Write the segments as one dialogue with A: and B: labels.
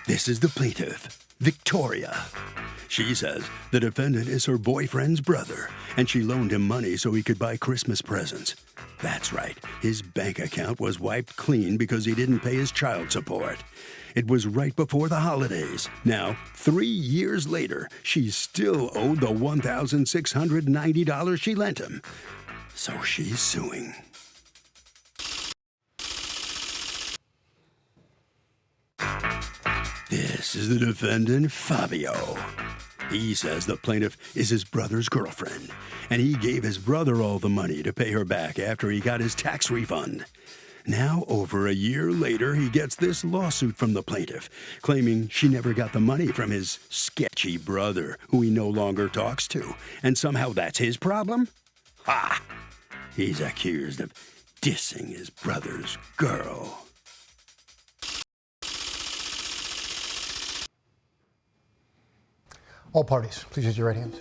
A: This is the plaintiff, Victoria. She says the defendant is her boyfriend's brother, and she loaned him money so he could buy Christmas presents. That's right, his bank account was wiped clean because he didn't pay his child support. It was right before the holidays. Now, 3 years later, she's still owed the $1,690 she lent him. So she's suing. This is the defendant, Fabio. He says the plaintiff is his brother's girlfriend, and he gave his brother all the money to pay her back after he got his tax refund. Now, over a year later, he gets this lawsuit from the plaintiff, claiming she never got the money from his sketchy brother, who he no longer talks to, and somehow that's his problem? Ha! He's accused of dissing his brother's girl.
B: All parties, please raise your right hands.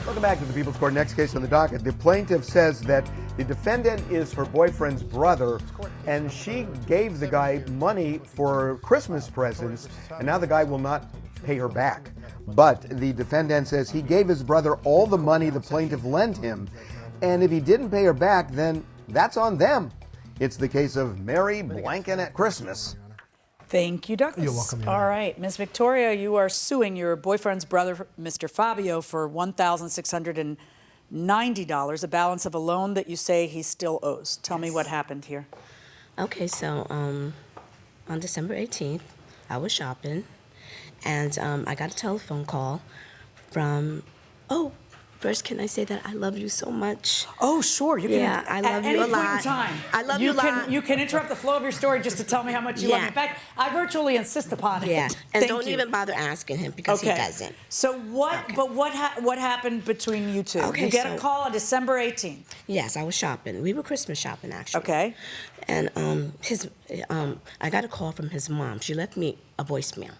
C: Welcome back to the People's Court. Next case on the docket. The plaintiff says that the defendant is her boyfriend's brother, and she gave the guy money for Christmas presents, and now the guy will not pay her back. But the defendant says he gave his brother all the money the plaintiff lent him, and if he didn't pay her back, then that's on them. It's the case of Mary Blanken at Christmas.
D: Thank you, Douglas.
B: You're welcome.
D: All right, Ms. Victoria, you are suing your boyfriend's brother, Mr. Fabio, for $1,690, a balance of a loan that you say he still owes. Tell me what happened here.
E: Okay, so on December 18th, I was shopping, and I got a telephone call from, first, can I say that I love you so much?
D: Oh, sure. You can.
E: Yeah, I love you a lot.
D: At any point in time.
E: I love you a lot.
D: You can interrupt the flow of your story just to tell me how much you love me. In fact, I virtually insist upon it.
E: Yeah, and
D: Thank
E: don't
D: you.
E: even bother asking him because he doesn't.
D: So what? Okay. But what happened between you two?
E: Okay,
D: you get a call on December 18th.
E: Yes, I was shopping. We were Christmas shopping, actually.
D: Okay.
E: And I got a call from his mom. She left me a voicemail,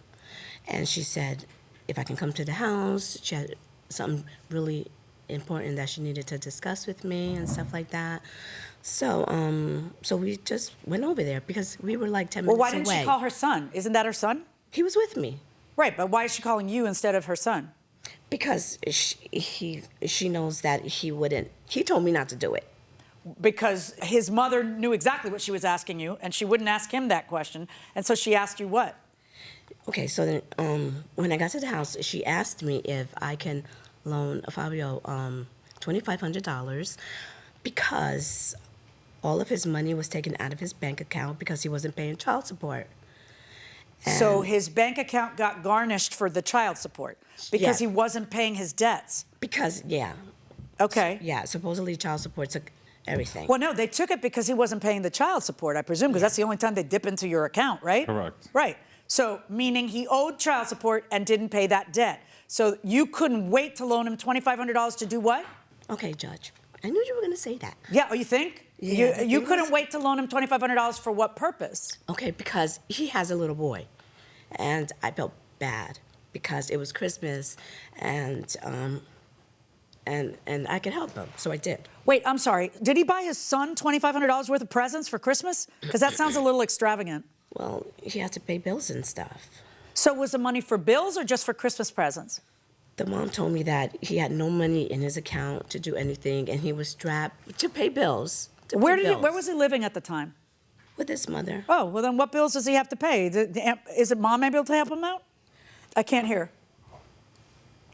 E: and she said if I can come to the house, she had something really important that she needed to discuss with me and stuff like that. So so we just went over there because we were like 10 minutes away.
D: Well, why didn't she call her son? Isn't that her son?
E: He was with me.
D: Right, but why is she calling you instead of her son?
E: Because she knows that he wouldn't. He told me not to do it.
D: Because his mother knew exactly what she was asking you, and she wouldn't ask him that question, and so she asked you what?
E: Okay, so then when I got to the house, she asked me if I can loan Fabio $2,500 because all of his money was taken out of his bank account because he wasn't paying child support. And
D: so his bank account got garnished for the child support because he wasn't paying his debts?
E: Because, yeah.
D: Okay.
E: Yeah, supposedly child support took everything.
D: Well, no, they took it because he wasn't paying the child support, I presume, because that's the only time they dip into your account, right?
F: Correct.
D: Right. So, meaning he owed child support and didn't pay that debt. So you couldn't wait to loan him $2,500 to do what?
E: Okay, Judge. I knew you were going to say that.
D: Yeah, oh, you think?
E: Yeah,
D: you couldn't wait to loan him $2,500 for what purpose?
E: Okay, because he has a little boy. And I felt bad because it was Christmas and I could help him, so I did.
D: Wait, I'm sorry. Did he buy his son $2,500 worth of presents for Christmas? Because that sounds a little extravagant.
E: Well, he had to pay bills and stuff.
D: So was the money for bills or just for Christmas presents?
E: The mom told me that he had no money in his account to do anything, and he was strapped to pay bills.
D: Where was he living at the time?
E: With his mother.
D: Oh, well then what bills does he have to pay? Is it mom able to help him out? I can't hear.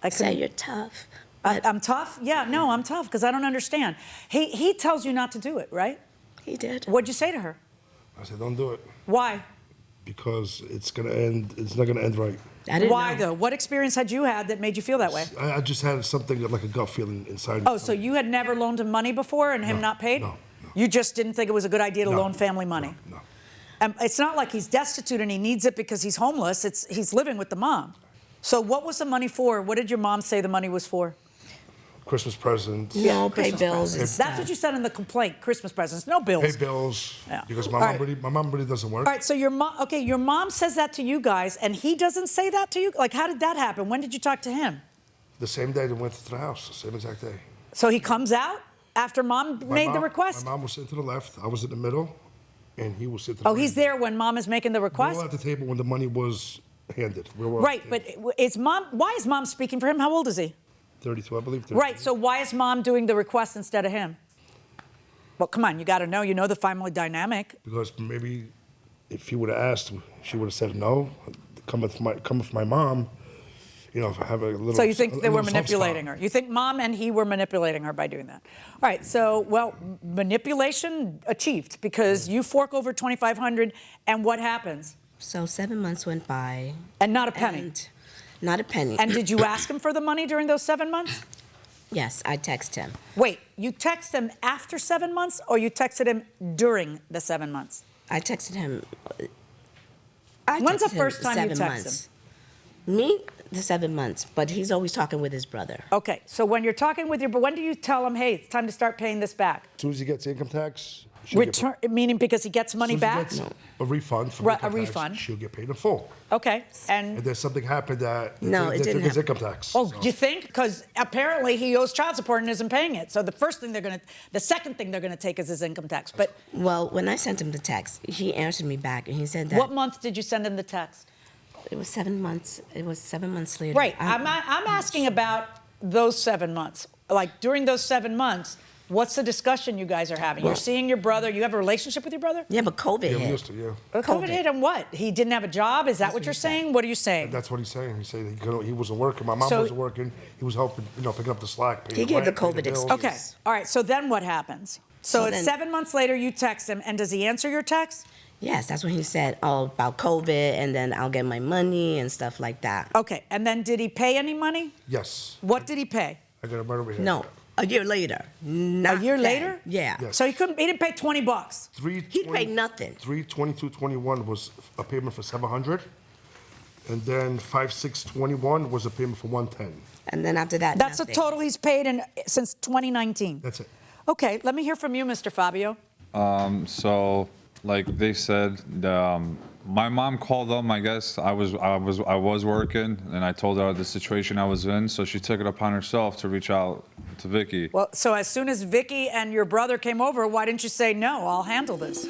E: Say you're tough.
D: I'm tough? Yeah, no, I'm tough because I don't understand. He tells you not to do it, right?
E: He did.
D: What'd you say to her?
G: I said, don't do it.
D: Why?
G: Because it's not gonna end right.
D: Why though? What experience had you had that made you feel that way?
G: I just had something like a gut feeling inside me.
D: Oh, so you had never loaned him money before and him not paid?
G: No.
D: You just didn't think it was a good idea to loan family money?
G: No.
D: It's not like he's destitute and he needs it because he's homeless. He's living with the mom. So what was the money for? What did your mom say the money was for?
G: Christmas presents.
E: No, pay bills and stuff.
D: That's what you said in the complaint, Christmas presents, no bills.
G: Pay bills,
D: Yeah.
G: because my mom really doesn't work.
D: All right, so your mom says that to you guys, and he doesn't say that to you? Like, how did that happen? When did you talk to him?
G: The same day they went to the house, the same exact day.
D: So he comes out after mom made the request?
G: My mom was sitting to the left, I was in the middle, and he was sitting to the right.
D: Oh, he's there when mom is making the
G: We were
D: request?
G: all at the table when the money was handed.
D: Right, but why is mom speaking for him? How old is he?
G: 32, I believe. 32.
D: Right, so why is mom doing the request instead of him? Well, come on, you got to know. You know the family dynamic.
G: Because maybe if he would have asked, she would have said no. Come with my mom. You know, have a little.
D: So you think they were
G: soft
D: manipulating
G: spot.
D: her? You think mom and he were manipulating her by doing that? All right. So, well, manipulation achieved because you fork over $2,500, and what happens?
E: So 7 months went by.
D: And not a penny.
E: And not a penny.
D: And did you ask him for the money during those 7 months?
E: Yes, I text him.
D: Wait, you text him after 7 months, or you texted him during the 7 months?
E: I texted him.
D: When's the
E: texted him
D: first time you
E: 7
D: text
E: months. Me, the 7 months, but he's always talking with his brother.
D: Okay, so when you're talking with your, but when do you tell him, hey, it's time to start paying this back?
G: As soon as he gets income tax, she'll get
D: Return, meaning because he gets money
G: As soon as
D: back?
G: he gets a refund from
D: Right,
G: income
D: a
G: tax,
D: refund.
G: she'll get paid in full.
D: Okay,
G: And
D: and
G: then something happened that
E: No, it
G: they
E: didn't
G: took his
E: happen.
G: income tax.
D: oh,
G: So-
D: you think? Because apparently he owes child support and isn't paying it. So the second thing they're gonna take is his income tax. But
E: Well, when I sent him the text, he answered me back and he said that
D: what month did you send him the text?
E: it was 7 months. It was 7 months later.
D: Right, I'm asking about those 7 months. Like during those 7 months, what's the discussion you guys are having? You're seeing your brother. You have a relationship with your brother?
E: Yeah, but COVID
G: Yeah, we
E: hit.
G: used to, yeah.
D: COVID hit him what? He didn't have a job? Is that what you're saying? What are you saying?
G: That's what he's saying. He said he wasn't working. My mom
D: So-
G: wasn't working. He was helping, picking up the slack. paying
E: He gave the
G: rent, paying
E: COVID
G: bills.
E: excuse.
D: Okay, all right, so then what happens? So
E: So
D: it's
E: then-
D: 7 months later, you text him, and does he answer your text?
E: Yes, that's when he said, oh, about COVID, and then I'll get my money and stuff like that.
D: Okay, and then did he pay any money?
G: Yes.
D: What did he pay?
G: I got a murder over here.
E: No, a year later. Not
D: A year
E: then.
D: later?
E: Yeah.
G: Yes.
D: So he didn't pay $20.
E: He paid nothing.
G: 3/22/21 was a payment for $700, and then 5/6/21 was a payment for $110.
E: And then after that,
D: That's
E: nothing.
D: the total he's paid since 2019.
G: That's it.
D: Okay, let me hear from you, Mr. Fabio.
F: So, like they said, my mom called them. I guess I was working, and I told her the situation I was in. So she took it upon herself to reach out to Vicky.
D: Well, so as soon as Vicky and your brother came over, why didn't you say, no, I'll handle this?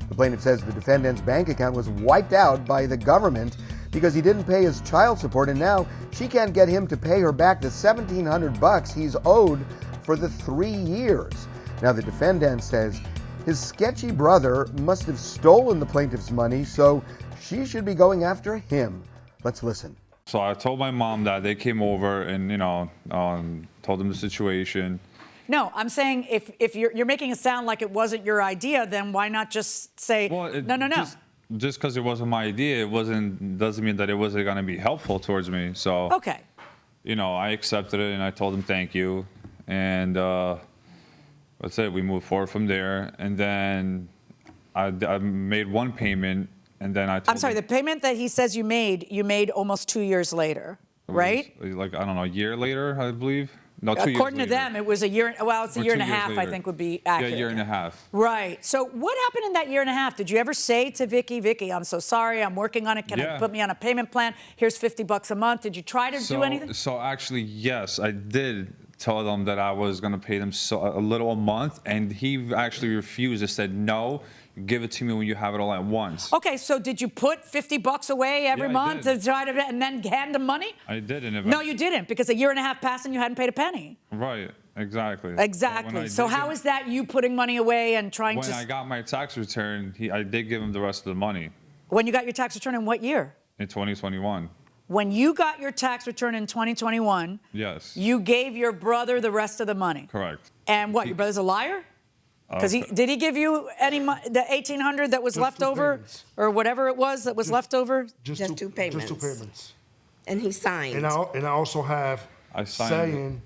C: The plaintiff says the defendant's bank account was wiped out by the government because he didn't pay his child support, and now she can't get him to pay her back the $1,700 he's owed for the 3 years. Now, the defendant says his sketchy brother must have stolen the plaintiff's money, so she should be going after him. Let's listen.
F: So I told my mom that they came over and told them the situation.
D: No, I'm saying if you're making it sound like it wasn't your idea, then why not just say, no.
F: Just because it wasn't my idea, doesn't mean that it wasn't going to be helpful towards me. So
D: Okay.
F: I accepted it and I told them thank you, and that's it. We moved forward from there, and then I made one payment, and then I told
D: I'm sorry, the
F: them
D: payment that he says you made almost 2 years later,
F: it was,
D: right?
F: like, I don't know, a year later, I believe. No, 2 years
D: According to
F: later.
D: them, it was a year, well, it's a
F: Or
D: year and a
F: 2 years
D: half, I
F: later.
D: think would be accurate.
F: Yeah, a year and a half.
D: Right. So what happened in that year and a half? Did you ever say to Vicky, I'm so sorry, I'm working on it. Can you
F: Yeah.
D: put me on a payment plan? Here's $50 a month. Did you try to do anything?
F: So actually, yes, I did tell them that I was going to pay them a little a month, and he actually refused. He said, no, give it to me when you have it all at once.
D: Okay, so did you put $50 away every
F: Yeah, I
D: month
F: did.
D: to try to, and then hand him money?
F: I did. And
D: No, you didn't, because a year and a half passed and you hadn't paid a penny.
F: Right, exactly.
D: Exactly. So how is that you putting money away and trying
F: When
D: to...
F: I got my tax return, I did give him the rest of the money
D: When you got your tax return in what year?
F: in 2021.
D: When you got your tax return in 2021,
F: Yes.
D: you gave your brother the rest of the money.
F: Correct.
D: And what, your brother's a liar? Because did he give you the $1,800 that was
G: Just
D: left
G: 2
D: over,
G: payments.
D: or whatever it was that was left over?
E: Just 2 payments.
G: Just 2 payments.
E: And he signed.
G: And I also have
F: I signed it.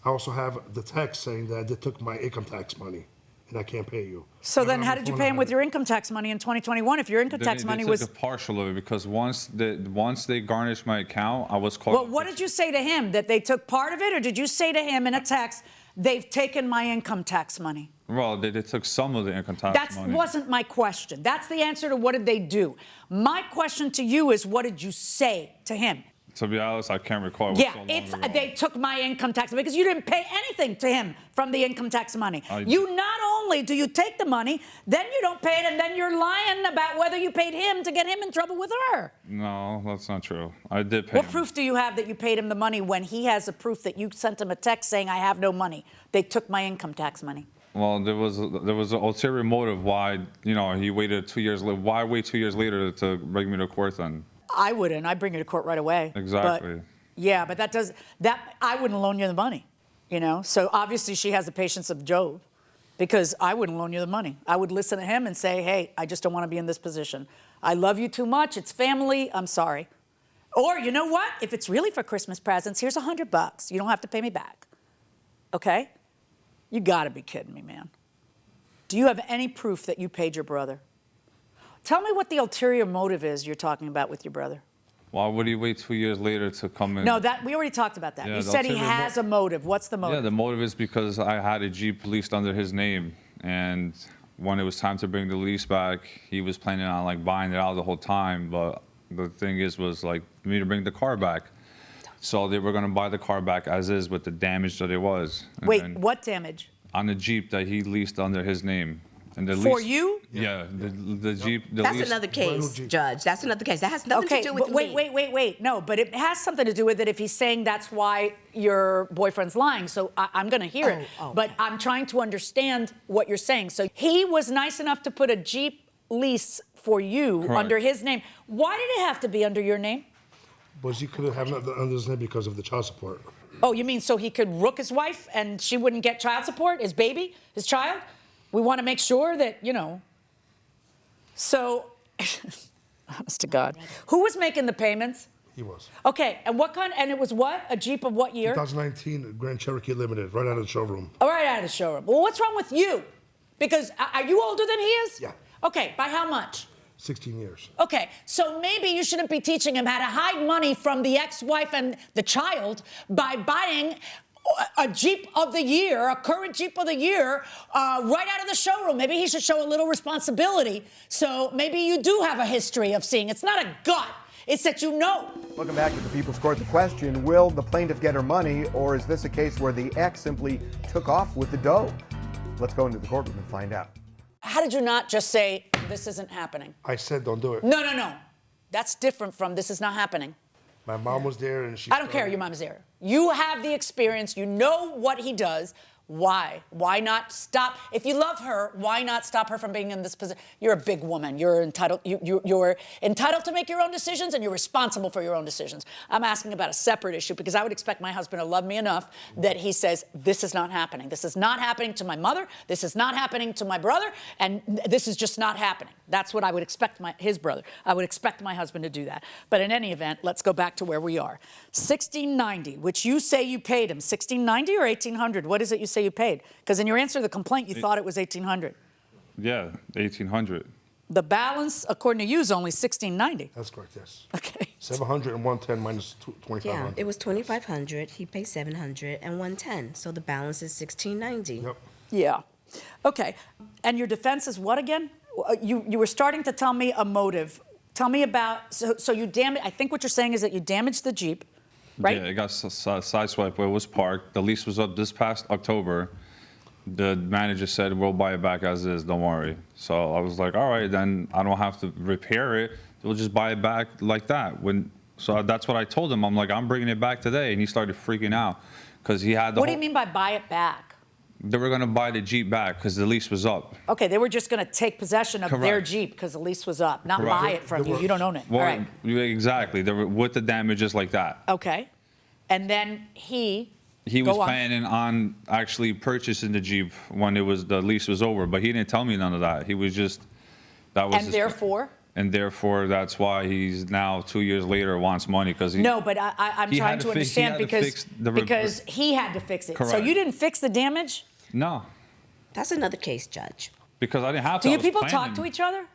G: I also have the text saying that they took my income tax money and I can't pay you.
D: So
G: And
D: then
G: on
D: how
G: the
D: did you
G: phone,
D: pay
G: I
D: him
G: have
D: with
G: it.
D: your income tax money in 2021 if your income tax
F: They
D: money
F: took
D: was...
F: a partial of it because once they garnished my account, I was called.
D: Well, what did you say to him? That they took part of it, or did you say to him in a text, they've taken my income tax money?
F: Well, they took some of the income tax
D: That
F: money.
D: wasn't my question. That's the answer to what did they do. My question to you is, what did you say to him?
F: To be honest, I can't recall. It was
D: Yeah,
F: so long
D: it's
F: ago.
D: they took my income tax because you didn't pay anything to him from the income tax money. You not only do you take the money, then you don't pay it, and then you're lying about whether you paid him to get him in trouble with her.
F: No, that's not true. I did pay
D: What
F: him.
D: proof do you have that you paid him the money when he has a proof that you sent him a text saying I have no money? They took my income tax money.
F: Well, there was an ulterior motive why he waited 2 years. Why wait 2 years later to bring me to court then?
D: I wouldn't. I'd bring you to court right away.
F: Exactly.
D: But, yeah, but I wouldn't loan you the money, So obviously she has the patience of Job because I wouldn't loan you the money. I would listen to him and say, hey, I just don't want to be in this position. I love you too much. It's family. I'm sorry. Or you know what? If it's really for Christmas presents, here's $100. You don't have to pay me back. Okay? You got to be kidding me, man. Do you have any proof that you paid your brother? Tell me what the ulterior motive is you're talking about with your brother.
F: Why would he wait 2 years later to come in?
D: No, we already talked about that.
F: Yeah,
D: You
F: the
D: said he
F: ulterior
D: has a motive. What's the motive?
F: Yeah, the motive is because I had a Jeep leased under his name, and when it was time to bring the lease back, he was planning on like buying it out the whole time. But the thing was like me to bring the car back, so they were gonna buy the car back as is with the damage that it was. And
D: Wait,
F: then
D: what damage?
F: on the Jeep that he leased under his name. And the
D: For
F: lease,
D: you?
F: Yeah, the Jeep. The
E: That's
F: lease,
E: another case, Judge. That's another case. That has nothing
D: Okay,
E: to do with
D: but wait. No, but it has something to do with it if he's saying that's why your boyfriend's lying. So I'm going to hear it. But I'm trying to understand what you're saying. So he was nice enough to put a Jeep lease for you
F: Correct.
D: under his name. Why did it have to be under your name?
G: But he could have it under his name because of the child support.
D: Oh, you mean so he could rook his wife and she wouldn't get child support? His baby? His child? We want to make sure that, So, honest to God, who was making the payments?
G: He was.
D: Okay, and and it was what? A Jeep of what year?
G: 2019 Grand Cherokee Limited, right out of the showroom.
D: All right, out of the showroom. Well, what's wrong with you? Because are you older than he is?
G: Yeah.
D: Okay, by how much?
G: 16 years.
D: Okay, so maybe you shouldn't be teaching him how to hide money from the ex-wife and the child by buying a Jeep of the year, a current Jeep of the year, right out of the showroom. Maybe he should show a little responsibility. So maybe you do have a history of seeing. It's not a gut. It's that you know.
C: Welcome back to the People's Court. The question, will the plaintiff get her money, or is this a case where the ex simply took off with the dough? Let's go into the courtroom and find out.
D: How did you not just say, this isn't happening?
G: I said don't do it.
D: No. That's different from this is not happening.
G: My mom was there and she...
D: I don't care, your mom's there. You have the experience. You know what he does. Why? Why not stop? If you love her, why not stop her from being in this position? You're a big woman. You're entitled. You're entitled to make your own decisions, and you're responsible for your own decisions. I'm asking about a separate issue because I would expect my husband to love me enough that he says, this is not happening. This is not happening to my mother. This is not happening to my brother, and this is just not happening. That's what I would expect his brother. I would expect my husband to do that. But in any event, let's go back to where we are. $1,690, which you say you paid him. $1,690 or $1,800? What is it you say you paid? Because in your answer to the complaint, you thought it was $1,800.
F: Yeah, 1,800.
D: The balance, according to you, is only $1,690.
G: That's correct, yes.
D: Okay.
G: 700 and 110 minus 2,500.
E: Yeah, it was $2,500. He paid $700 and $110. So the balance is $1,690.
G: Yep.
D: Yeah. Okay. And your defense is what again? You were starting to tell me a motive. Tell me about, so you damaged, I think what you're saying is that you damaged the Jeep, right?
F: Yeah, it got sideswiped where it was parked. The lease was up this past October. The manager said, we'll buy it back as is, don't worry. So I was like, all right, then I don't have to repair it. We'll just buy it back like that. So that's what I told him. I'm like, I'm bringing it back today. And he started freaking out because he had the
D: What do you mean by buy it back?
F: They were going to buy the Jeep back because the lease was up.
D: Okay, they were just going to take possession of their
F: Correct.
D: Jeep because the lease was up, not
F: Correct.
D: buy it from you. You don't own it.
F: Well,
D: All right.
F: Exactly. They were with the damages like that.
D: Okay. And then he
F: He
D: Go
F: was
D: on.
F: planning on actually purchasing the Jeep when the lease was over, but he didn't tell me none of that. He was just, that was
D: And
F: his-
D: therefore?
F: And therefore, that's why he's now 2 years later wants money because he.
D: No, but I'm
F: He
D: trying
F: had
D: to
F: to fix- he
D: understand
F: had to
D: because
F: fix the
D: because he had to fix it. So
F: Correct.
D: you didn't fix the damage?
F: No,
E: That's another case, Judge.
F: because I didn't have to.
D: Do
F: I
D: you
F: was
D: people talk
F: planning.
D: to each other?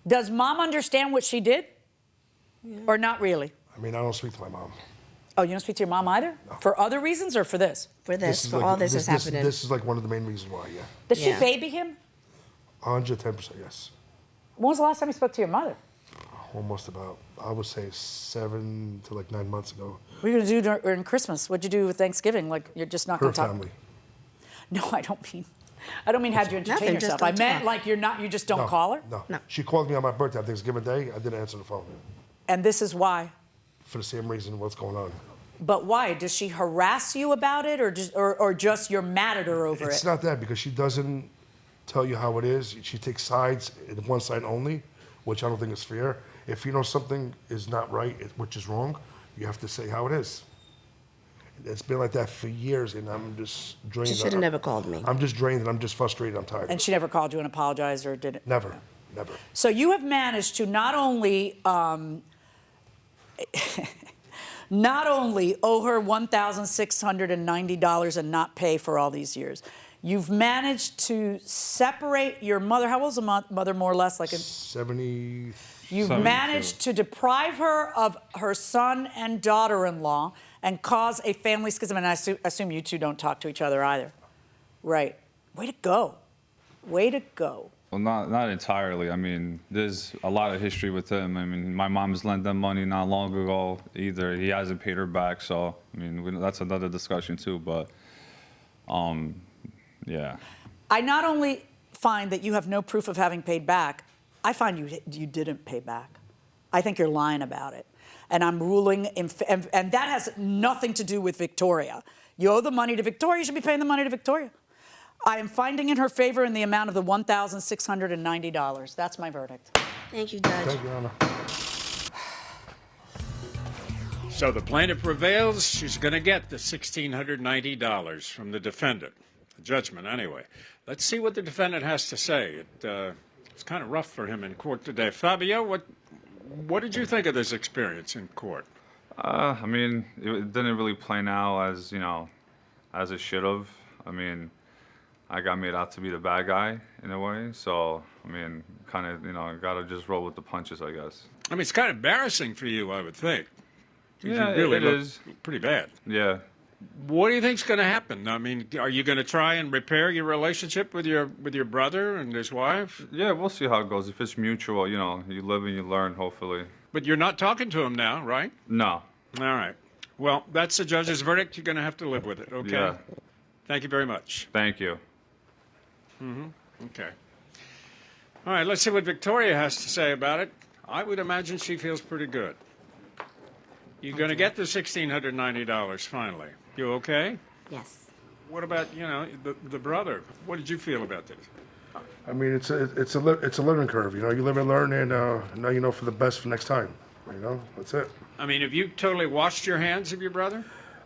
D: Does mom understand what she did? Or not really?
G: I mean, I don't speak to my mom.
D: Oh, you don't speak to your mom either? For other reasons or for this?
E: For this,
G: is
E: for
G: like-
E: all this is happening.
G: This is like one of the main reasons why, yeah.
D: Does she
E: Yeah.
D: baby him?
G: 110%, yes.
D: When was the last time you spoke to your mother?
G: almost about, I would say 7 to like 9 months ago.
D: What are you gonna do during Christmas? What'd you do with Thanksgiving? Like, you're just not
G: Her
D: gonna talk?
G: family.
D: No, I don't mean how'd you entertain
E: Nothing, just
D: yourself.
E: don't
D: I meant
E: talk.
D: like you just don't call her?
G: No. She called me on my birthday on Thanksgiving Day. I didn't answer the phone.
D: And this is why.
G: For the same reason, what's going on.
D: But why? Does she harass you about it, or just you're mad at her over
G: It's
D: it?
G: not that, because she doesn't tell you how it is. She takes sides, one side only, which I don't think is fair. If you know something is not right, which is wrong, you have to say how it is. It's been like that for years, and I'm just drained.
E: She should have never called me.
G: I'm just drained, and I'm just frustrated. I'm tired.
D: And she never called you and apologized, or did it?
G: Never.
D: So you have managed to not only not only owe her $1,690 and not pay for all these years, you've managed to separate your mother. How old's the mother, more or less? Like
G: 70.
D: You've
F: 72.
D: managed to deprive her of her son and daughter-in-law and cause a family schism. And I assume you two don't talk to each other either. Right. Way to go. Way to go.
F: Well, not entirely. I mean, there's a lot of history with him. I mean, my mom's lent them money not long ago either. He hasn't paid her back, so I mean, that's another discussion too. But, yeah.
D: I not only find that you have no proof of having paid back, I find you didn't pay back. I think you're lying about it. And I'm ruling, and that has nothing to do with Victoria. You owe the money to Victoria, you should be paying the money to Victoria. I am finding in her favor in the amount of the $1,690. That's my verdict.
E: Thank you, Judge.
G: Thank you, Anna.
H: So the plaintiff prevails. She's going to get the $1,690 from the defendant. The judgment, anyway. Let's see what the defendant has to say. It's kind of rough for him in court today. Fabio, what did you think of this experience in court?
F: I mean, it didn't really play out as, as it should have. I mean, I got made out to be the bad guy in a way. So, I mean, kind of, got to just roll with the punches, I guess.
H: I mean, it's kind of embarrassing for you, I would think. 'Cause
F: Yeah,
H: you really
F: it
H: look
F: is.
H: pretty bad.
F: Yeah.
H: What do you think's going to happen? I mean, are you going to try and repair your relationship with your brother and his wife?
F: Yeah, we'll see how it goes. If it's mutual, you live and you learn, hopefully.
H: But you're not talking to him now, right?
F: No.
H: All right. Well, that's the judge's verdict. You're going to have to live with it, okay?
F: Yeah.
H: Thank you very much.
F: Thank you.
H: Okay. All right, let's see what Victoria has to say about it. I would imagine she feels pretty good. You're going to get the $1,690 finally. You okay?
E: Yes.
H: What about, the brother? What did you feel about this?
G: I mean, it's a learning curve. You live and learn, and now you know for the best for next time. That's it.
H: I mean, have you totally washed your hands of your brother?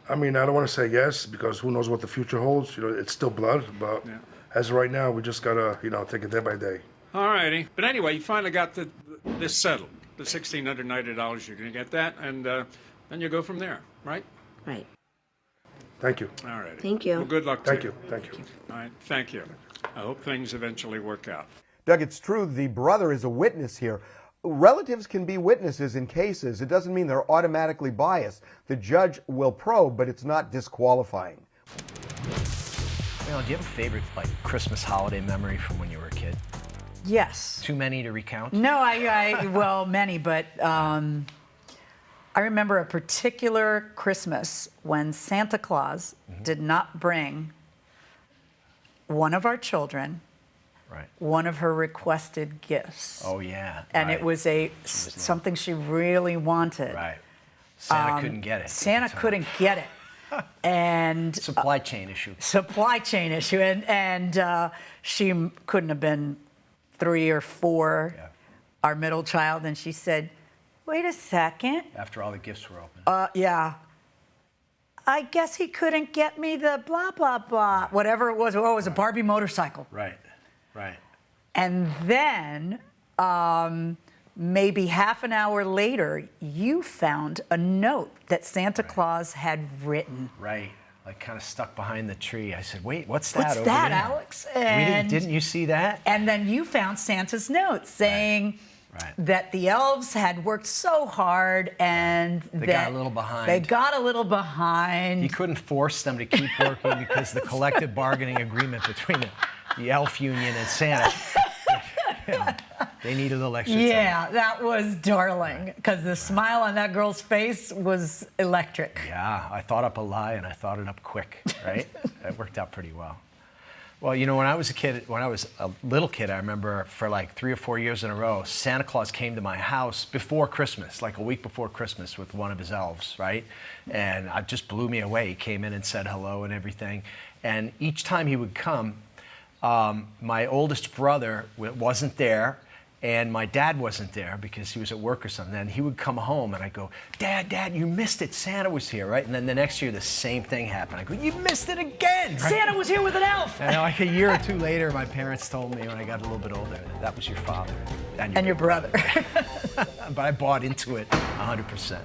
G: I mean, I don't want to say yes, because who knows what the future holds. It's still blood, but as of right now, we just gotta take it day by day.
H: All righty. But anyway, you finally got this settled. The $1,690, you're going to get that, and then you go from there, right?
E: Right.
G: Thank you.
H: All righty.
E: Thank you.
H: Well, good luck to
G: Thank you. Thank you.
H: All right, thank you. I hope things eventually work out.
C: Doug, it's true the brother is a witness here. Relatives can be witnesses in cases. It doesn't mean they're automatically biased. The judge will probe, but it's not disqualifying.
B: Do you have a favorite Christmas holiday memory from when you were a kid?
D: Yes.
B: Too many to recount?
D: No, well, many, but I remember a particular Christmas when Santa Claus did not bring one of our children one of her requested gifts.
B: Oh, yeah.
D: And it was something she really wanted.
B: Right. Santa couldn't get it.
D: Santa couldn't get it. And
B: supply chain issue.
D: And she couldn't have been 3 or 4, our middle child, and she said, wait a second.
B: After all the gifts were opened.
D: Yeah. I guess he couldn't get me the blah, blah, blah, whatever it was. Oh, it was a Barbie motorcycle.
B: Right.
D: And then maybe half an hour later, you found a note that Santa Claus had written.
B: Right. Like kind of stuck behind the tree. I said, wait, what's that over
D: that,
B: there?
D: Alex?
B: Didn't you see that?
D: And then you found Santa's note saying that the elves had worked so hard and
B: they got a little behind.
D: They got a little behind.
B: He couldn't force them to keep working because the collective bargaining agreement between the elf union and Santa. They needed a little extra
I: Yeah, that was darling, because the smile on that girl's face was electric.
B: Yeah, I thought up a lie and I thought it up quick, right? It worked out pretty well. Well, you know, when I was a little kid, I remember for like 3 or 4 years in a row, Santa Claus came to my house before Christmas, like a week before Christmas, with one of his elves, right? And it just blew me away. He came in and said hello and everything. And each time he would come, my oldest brother wasn't there, and my dad wasn't there because he was at work or something. And he would come home, and I'd go, Dad, you missed it. Santa was here, right? And then the next year, the same thing happened. I go, you missed it again, right?
I: Santa was here with an elf.
B: And like a year or two later, my parents told me when I got a little bit older, that was your father
I: And your brother.
B: But I bought into it 100%.